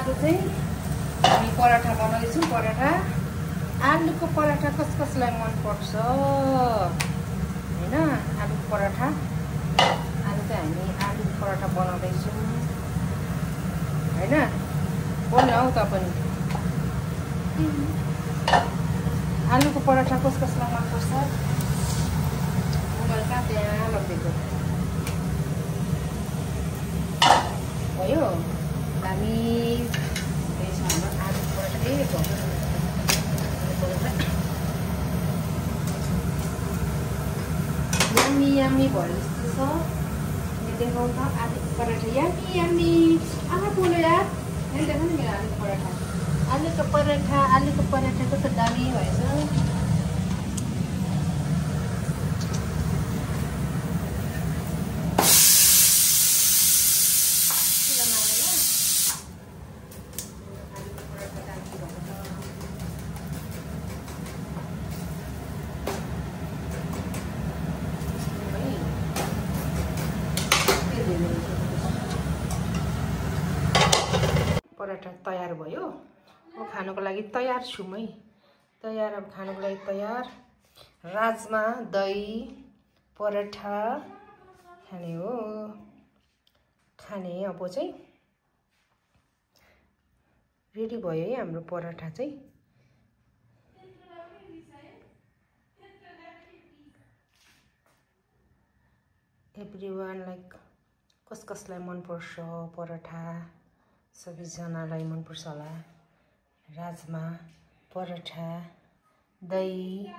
आज चाहिँ हामी पराठा बनाउँदैछौँ। पराठा, आलुको पराठा कसलाई मनपर्छ होइन? आलुको पराठा, आज चाहिँ हामी आलुको पराठा बनाउँदैछौँ होइन? बोल्न हौ त पनि। आलुको पराठा कसलाई मनपर्छ? मोबाइल कहाँ त्यहाँ लगिदिएको भयो। हामी हाम्रो आलुको पराठा यम्मी यम्मी भयो जस्तो छ। देखाउँ त आलुको पराठा यम्मी यम्मी। बोलो यार, यहाँ देखा नि मेरो आलुको पराठा। आलुको पराठा कस्तो दामी भएछ। पराठा तयार भयो। अब खानुको लागि तयार छु मै। तयार, अब खानुको लागि तयार। राजमा, दही, पराठा खाने हो। खाने अब चाहिँ रेडी भयो है हाम्रो पराठा चाहिँ। एभ्रिवान लाइक कसलाई मनपर्छ पराठा? सबैजनालाई मनपर्छ होला। राजमा, पराठा, दही,